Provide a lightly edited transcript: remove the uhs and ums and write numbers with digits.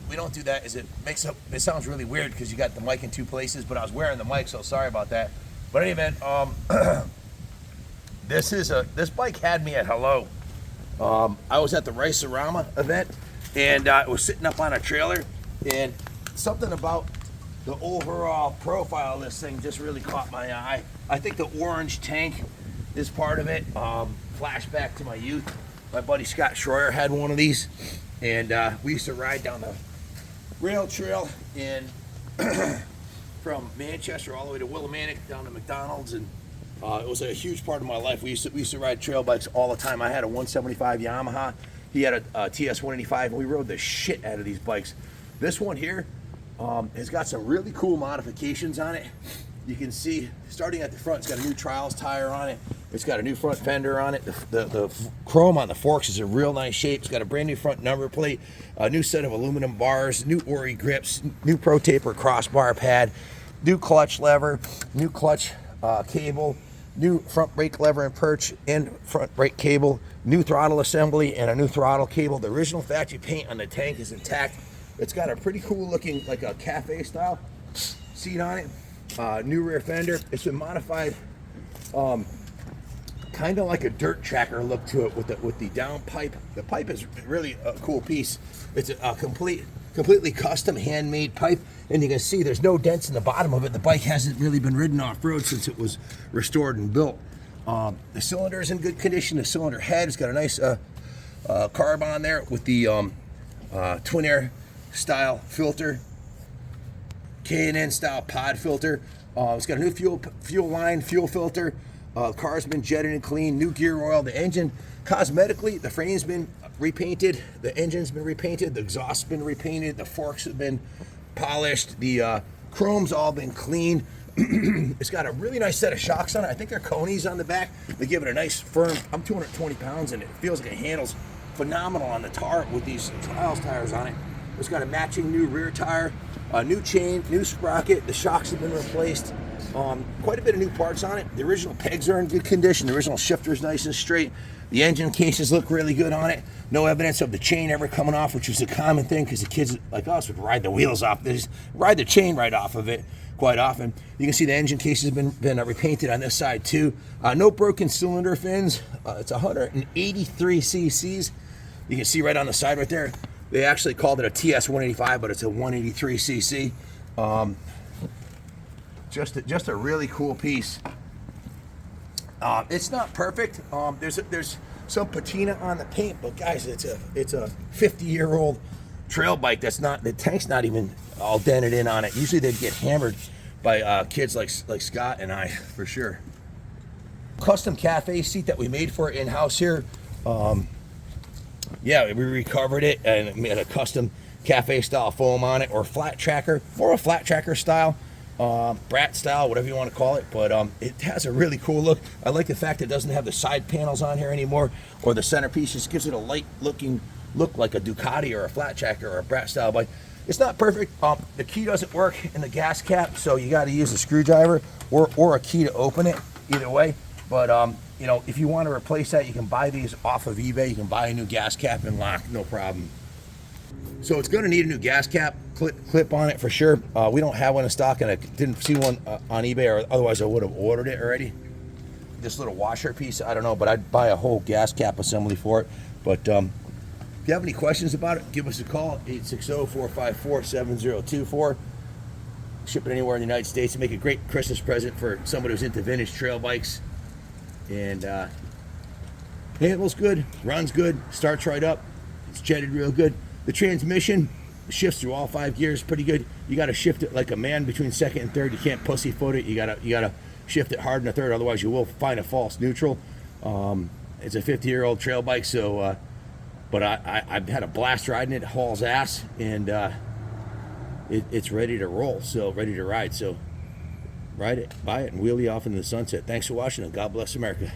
we don't do that is it sounds really weird because you got the mic in two places, but I was wearing the mic, so sorry about that. But in any event, this bike had me at hello. I was at the Rice-A-Rama event, and I was sitting up on a trailer, and something about the overall profile of this thing just really caught my eye. I think the orange tank is part of it. Flashback to my youth. My buddy Scott Schroyer had one of these, and we used to ride down the rail trail from Manchester all the way to Willimantic down to McDonald's, and it was a huge part of my life. We used to ride trail bikes all the time. I had a 175 Yamaha. He had a TS185, and we rode the shit out of these bikes. This one here has got some really cool modifications on it. You can see, starting at the front, it's got a new trials tire on it. It's got a new front fender on it. The chrome on the forks is a real nice shape. It's got a brand new front number plate, a new set of aluminum bars, new Ori grips, new Pro Taper crossbar pad, new clutch lever, new clutch cable, new front brake lever and perch and front brake cable, new throttle assembly, and a new throttle cable. The original factory paint on the tank is intact. It's got a pretty cool looking, like a cafe style seat on it. New rear fender. It's been modified kind of like a dirt tracker look to it with the down pipe. The pipe is really a cool piece. It's a completely custom handmade pipe, and you can see there's no dents in the bottom of it. The bike hasn't really been ridden off-road since it was restored and built. The cylinder is in good condition. The cylinder head has got a nice carb on there with the twin air style filter, K&N style pod filter. It's got a new fuel line, fuel filter. Car's been jetted and cleaned, new gear oil. The engine, cosmetically, the frame's been repainted, the engine's been repainted, the exhaust's been repainted, the forks have been polished, the chrome's all been cleaned. It's got a really nice set of shocks on it. I think they're Koni's on the back. They give it a nice firm, I'm 220 pounds, and it feels like it handles phenomenal on the tar with these trials tires on it. It's got a matching new rear tire, a new chain, new sprocket. The shocks have been replaced. Quite a bit of new parts on it. The original pegs are in good condition. The original shifter's nice and straight. The engine cases look really good on it. No evidence of the chain ever coming off, which was a common thing because the kids like us would ride the wheels off. They just ride the chain right off of it quite often. You can see the engine cases have been repainted on this side too. No broken cylinder fins. It's 183 cc's. You can see right on the side right there. They actually called it a TS185, but it's a 183 cc. Just a really cool piece. It's not perfect. There's some patina on the paint, but guys, it's a 50-year-old trail bike. The tank's not even all dented in on it. Usually they'd get hammered by kids like Scott and I, for sure. Custom cafe seat that we made for it in-house here. Yeah, we recovered it and made a custom cafe style foam on it, or flat tracker, more a flat tracker style, brat style, whatever you want to call it. But it has a really cool look. I like the fact it doesn't have the side panels on here anymore, or the centerpiece. Just gives it a light looking look like a Ducati or a flat tracker or a brat style bike. It's not perfect. The key doesn't work in the gas cap, so you got to use a screwdriver or a key to open it. Either way, but you know, if you want to replace that, you can buy these off of eBay. You can buy a new gas cap and lock, no problem. So it's going to need a new gas cap clip on it for sure. We don't have one in stock, and I didn't see one on eBay, or otherwise I would have ordered it already. This little washer piece, I don't know, but I'd buy a whole gas cap assembly for it. But if you have any questions about it, give us a call, 860-454-7024. Ship it anywhere in the United States and make a great Christmas present for somebody who's into vintage trail bikes. And handles good, runs good, starts right up, it's jetted real good. The transmission shifts through all 5 gears pretty good. You got to shift it like a man between second and third. You can't pussyfoot it. You gotta shift it hard in the third, otherwise you will find a false neutral. It's a 50-year-old trail bike, so but I've had a blast riding it. It hauls ass, and it's ready to roll, so ready to ride. So ride it, buy it, and wheelie off into the sunset. Thanks for watching, and God bless America.